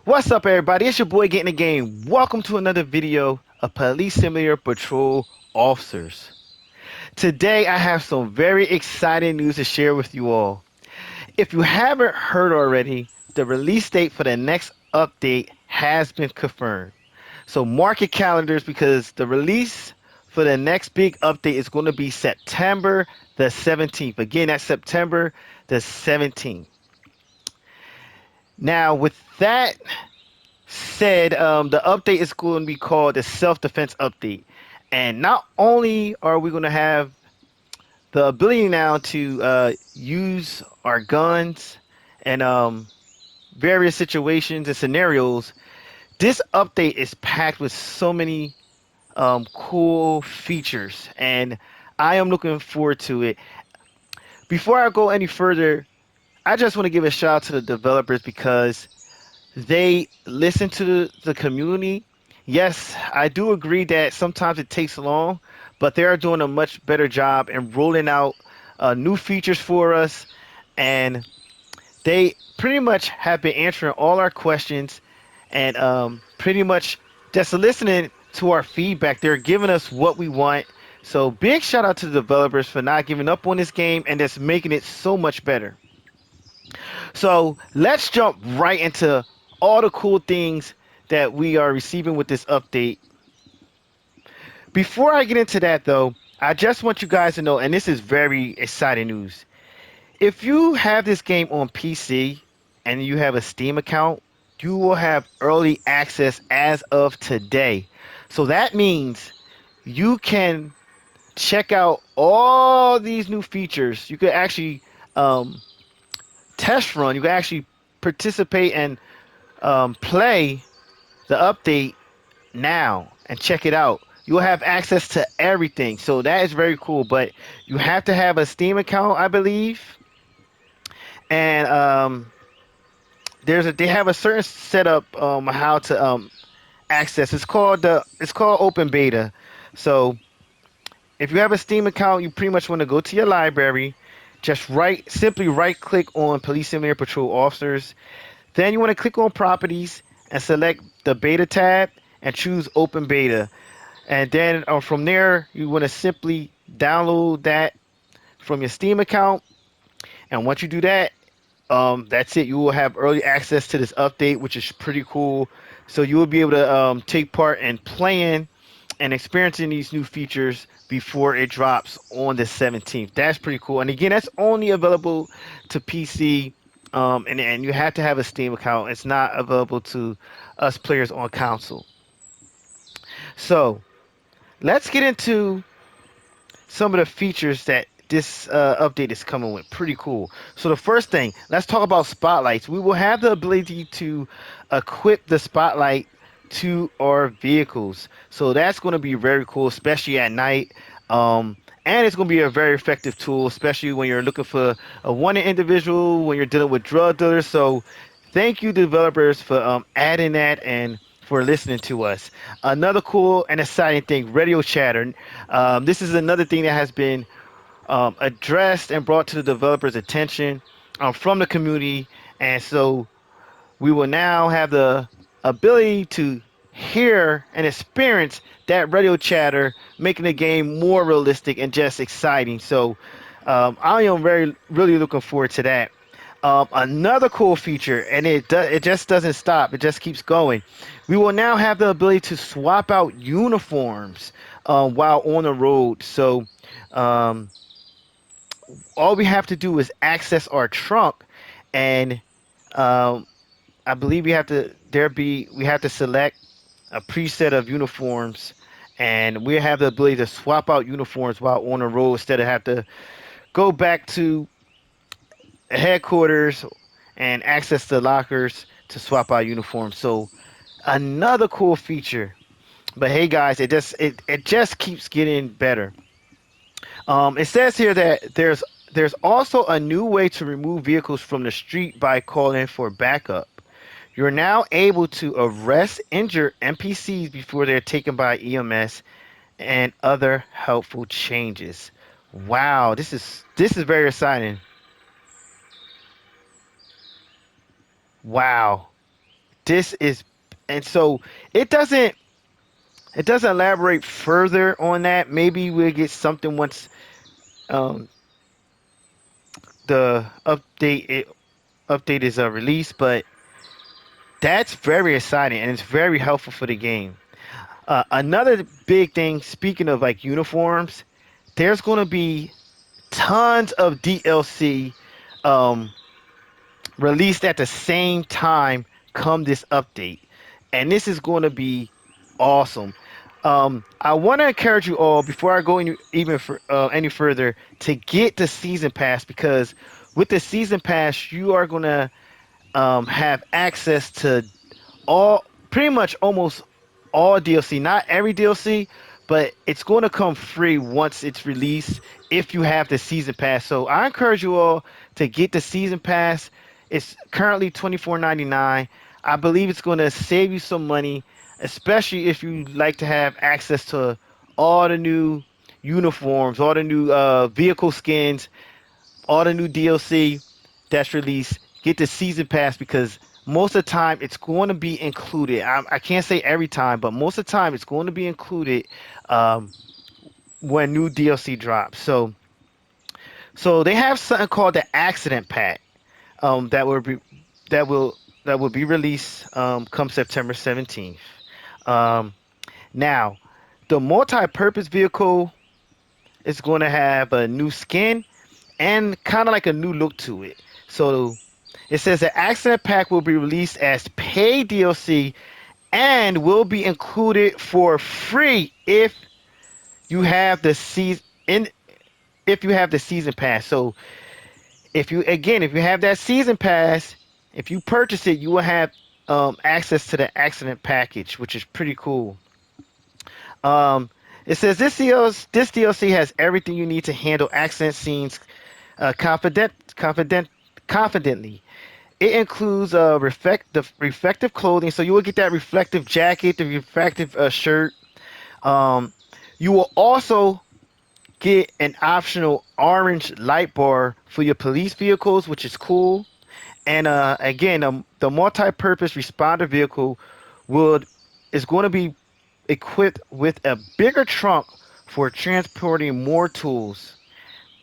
What's up, everybody? It's your boy Getting the Game. Welcome to another video of Police Simulator Patrol Officers. Today, I have some very exciting news to share with you all. If you haven't heard already, the release date for the next update has been confirmed. So mark your calendars because the release for the next big update is going to be September the 17th. Again, that's September the 17th. Now, with that said, the update is going to be called the self-defense update. And not only are we going to have the ability now to use our guns and various situations and scenarios, this update is packed with so many cool features, and I am looking forward to it. Before I go any further, I just want to give a shout out to the developers because they listen to the community. Yes, I do agree that sometimes it takes long, but they are doing a much better job in rolling out new features for us, and they pretty much have been answering all our questions and pretty much just listening to our feedback. They're giving us what we want. So big shout out to the developers for not giving up on this game and just making it so much better. So let's jump right into all the cool things that we are receiving with this update. Before I get into that, though, I just want you guys to know, and this is very exciting news. If you have this game on PC and you have a Steam account, you will have early access as of today. So that means you can check out all these new features. You could actually test run. You can actually participate and play the update now and check it out. You'll have access to everything. So that is very cool. But you have to have a Steam account, I believe. And they have a certain setup how to access. It's called open beta. So if you have a Steam account, you pretty much want to go to your library, just simply right click on Police Simulator Patrol Officers. Then you want to click on Properties and select the Beta tab and choose Open Beta. And then from there, you want to simply download that from your Steam account. And once you do that, that's it. You will have early access to this update, which is pretty cool. So you will be able to take part in playing and experiencing these new features before it drops on the 17th. That's pretty cool. And again, that's only available to PC, and you have to have a Steam account. It's not available to us players on console. So let's get into some of the features that this update is coming with. Pretty cool. So the first thing, let's talk about spotlights. We will have the ability to equip the spotlight to our vehicles. So that's going to be very cool, especially at night. And it's going to be a very effective tool, especially when you're looking for a wanted individual, when you're dealing with drug dealers. So thank you, developers, for adding that and for listening to us. Another cool and exciting thing, radio chatter. This is another thing that has been addressed and brought to the developers' attention from the community. And so we will now have the ability to hear and experience that radio chatter, making the game more realistic and just exciting. So I am really looking forward to that. Another cool feature, and it just doesn't stop. It just keeps going. We will now have the ability to swap out uniforms while on the road. So um, all we have to do is access our trunk, and um, I believe we have to select a preset of uniforms, and we have the ability to swap out uniforms while on the road instead of have to go back to headquarters and access the lockers to swap out uniforms. So another cool feature. But hey guys, it just keeps getting better. It says here that there's also a new way to remove vehicles from the street by calling for backup. You're now able to arrest injured NPCs before they're taken by EMS and other helpful changes. Wow, this is very exciting. Wow. This is, and so it doesn't it doesn't elaborate further on that. Maybe we'll get something once um, the update is released, but that's very exciting and it's very helpful for the game. Another big thing, speaking of like uniforms, there's going to be tons of DLC um, released at the same time come this update, and this is going to be awesome. I want to encourage you all before I go any further to get the season pass because with the season pass you are going to have access to all pretty much almost all DLC. Not every DLC, but it's going to come free once it's released if you have the season pass. So I encourage you all to get the season pass. It's currently 24.99. I believe it's going to save you some money, especially if you like to have access to all the new uniforms, all the new vehicle skins, all the new DLC that's released. Get the season pass because most of the time it's going to be included. I can't say every time, but most of the time it's going to be included um, when new DLC drops. So they have something called the Accident Pack that will be that will that will be released come September 17th. Um, Now, the multi-purpose vehicle is going to have a new skin and kind of like a new look to it. So it says the accident pack will be released as paid DLC and will be included for free you have the season in if you have the season pass. So if you have that season pass, if you purchase it, you will have access to the accident package, which is pretty cool. Um, it says this DLC has everything you need to handle accident scenes confidently. It includes the reflective clothing, so you will get that reflective jacket, the reflective shirt. Um, you will also get an optional orange light bar for your police vehicles, which is cool. And again, the multi-purpose responder vehicle would is going to be equipped with a bigger trunk for transporting more tools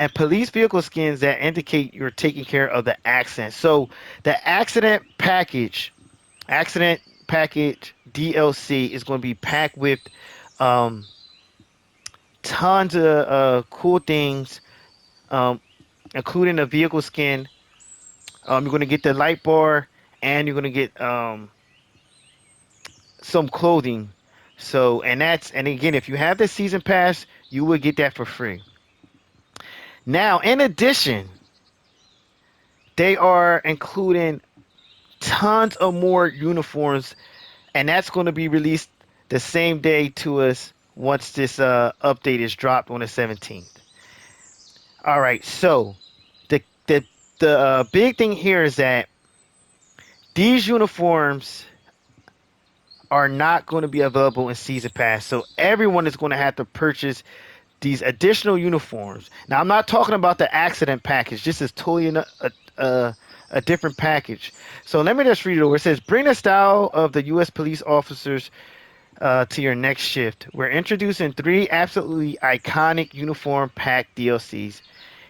and police vehicle skins that indicate you're taking care of the accident. So the accident package DLC is going to be packed with um, tons of cool things, um, including the vehicle skin. You're going to get the light bar, and you're going to get some clothing. So, and again, if you have the season pass, you will get that for free. Now, in addition, they are including tons of more uniforms, and that's going to be released the same day to us once this update is dropped on the 17th. All right, so the the the big thing here is that these uniforms are not going to be available in season pass, so everyone is going to have to purchase these additional uniforms. Now, I'm not talking about the accident package. This is totally a different package. So let me just read it over. It says, "Bring the style of the U.S. police officers to your next shift. We're introducing three absolutely iconic uniform pack DLCs,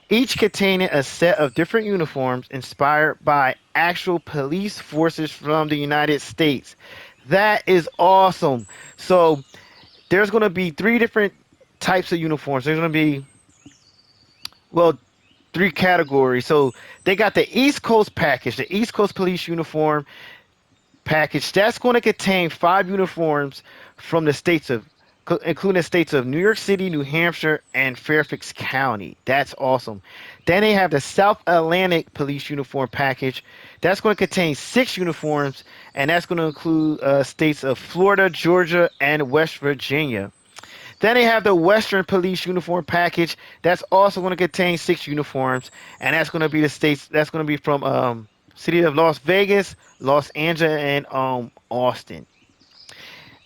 each containing a set of different uniforms inspired by actual police forces from the United States." That is awesome. So there's going to be three different types of uniforms. There's going to be, well, three categories. So they got the East Coast package, the East Coast Police uniform package. That's going to contain five uniforms from the states of, including the states of New York City, New Hampshire, and Fairfax County. That's awesome. Then they have the South Atlantic Police uniform package. That's going to contain six uniforms, and that's going to include states of Florida, Georgia, and West Virginia. Then they have the Western Police uniform package. That's also going to contain six uniforms, and that's going to be the states. That's going to be from city of Las Vegas, Los Angeles, and Austin.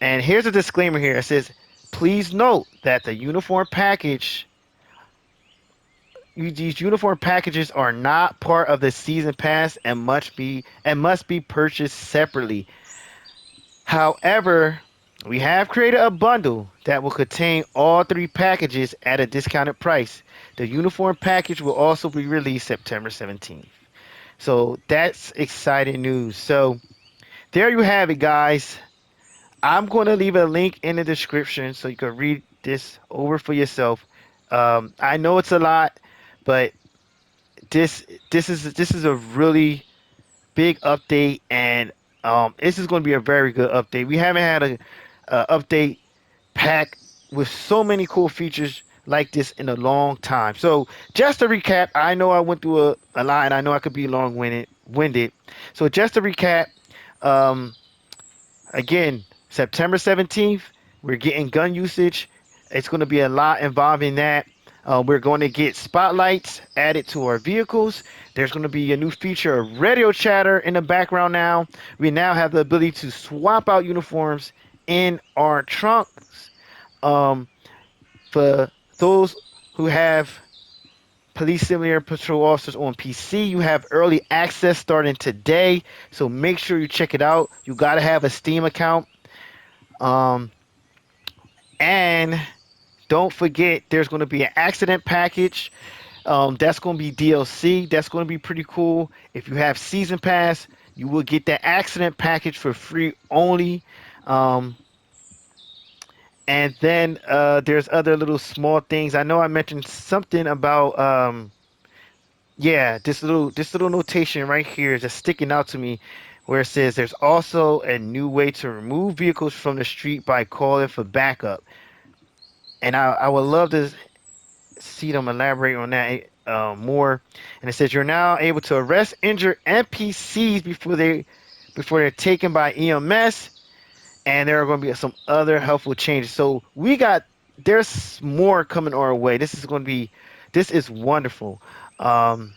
And here's a disclaimer here. It says, please note that these uniform packages are not part of the season pass and must be purchased separately. However, we have created a bundle that will contain all three packages at a discounted price. The uniform package will also be released September 17th. So that's exciting news. So there you have it, guys. I'm going to leave a link in the description so you can read this over for yourself. I know it's a lot, but this is a really big update, and this is going to be a very good update. We haven't had a update pack with so many cool features like this in a long time. So just to recap, I know I went through a lot, and I know I could be long-winded. So just to recap, um, again, September 17th, we're getting gun usage. It's going to be a lot involving that. We're going to get spotlights added to our vehicles. There's going to be a new feature of radio chatter in the background now. We now have the ability to swap out uniforms in our trunks. Um, for those who have police simulator patrol officers on PC, you have early access starting today. So make sure you check it out. You got to have a Steam account. Um, and don't forget, there's going to be an accident package. That's going to be DLC. That's going to be pretty cool. If you have Season Pass, you will get that accident package for free only. Um, and then there's other little small things. I know I mentioned something about yeah, this little notation right here is just sticking out to me, where it says there's also a new way to remove vehicles from the street by calling for backup. And I would love to see them elaborate on that more. And it says you're now able to arrest injured NPCs before they're taken by EMS, and there are going to be some other helpful changes. So there's more coming our way. This is wonderful. Um,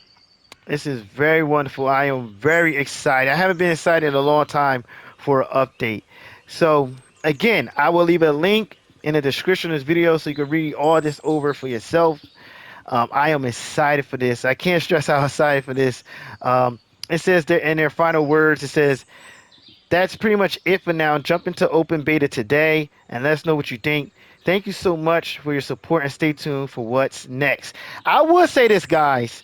this is very wonderful. I am very excited. I haven't been excited in a long time for an update. So again, I will leave a link in the description of this video so you can read all this over for yourself. I am excited for this. I can't stress how excited for this. It says there in their final words, it says, that's pretty much it for now. Jump into open beta today and let us know what you think. Thank you so much for your support and stay tuned for what's next. I will say this, guys.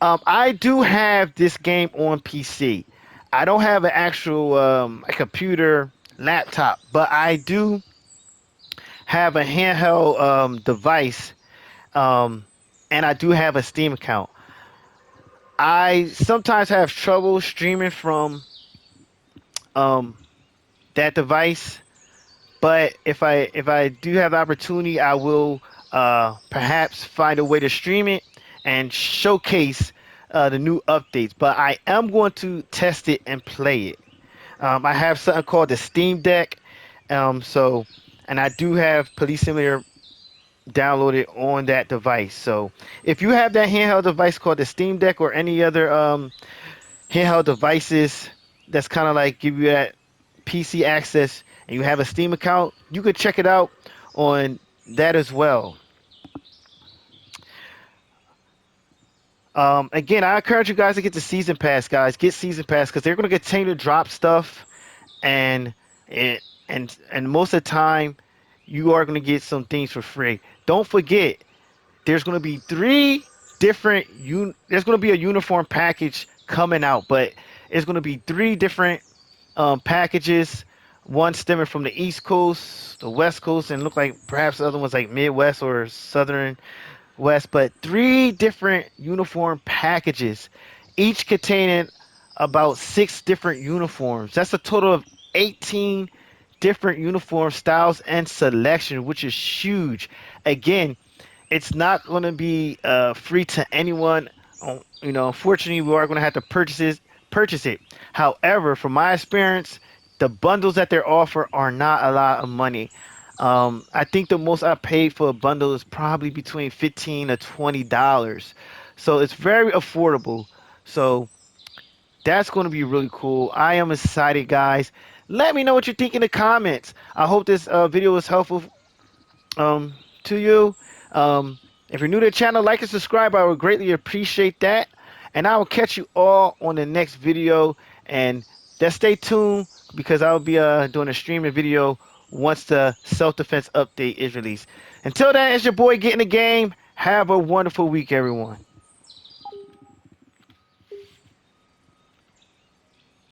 I do have this game on PC. I don't have an actual a computer laptop, but I do have a handheld device, um, and I do have a Steam account. I sometimes have trouble streaming from um, that device, but if I do have the opportunity, I will perhaps find a way to stream it and showcase the new updates. But I am going to test it and play it. I have something called the Steam Deck, so and I do have Police Simulator downloaded on that device. So if you have that handheld device called the Steam Deck or any other handheld devices that's kind of like give you that PC access and you have a Steam account, you could check it out on that as well. Again, I encourage you guys to get the season pass, guys. Get season pass because they're going to continue to drop stuff, and and most of the time, you are going to get some things for free. Don't forget, there's going to be there's going to be a uniform package coming out, but it's going to be three different packages. One stemming from the East Coast, the West Coast, and look like perhaps the other one's like Midwest or Southern West, but three different uniform packages, each containing about six different uniforms. That's a total of 18 different uniform styles and selection, which is huge. Again, it's not going to be free to anyone. Unfortunately, we are going to have to purchase it. However, from my experience, the bundles that they offer are not a lot of money. I think the most I paid for a bundle is probably between $15 to $20, so it's very affordable. So that's going to be really cool. I am excited, guys. Let me know what you think in the comments. I hope this video was helpful to you. If you're new to the channel, like and subscribe. I would greatly appreciate that. And I will catch you all on the next video. And Just stay tuned because I'll be doing a streaming video once the self-defense update is released. Until then, it's your boy getting the game. Have a wonderful week, everyone.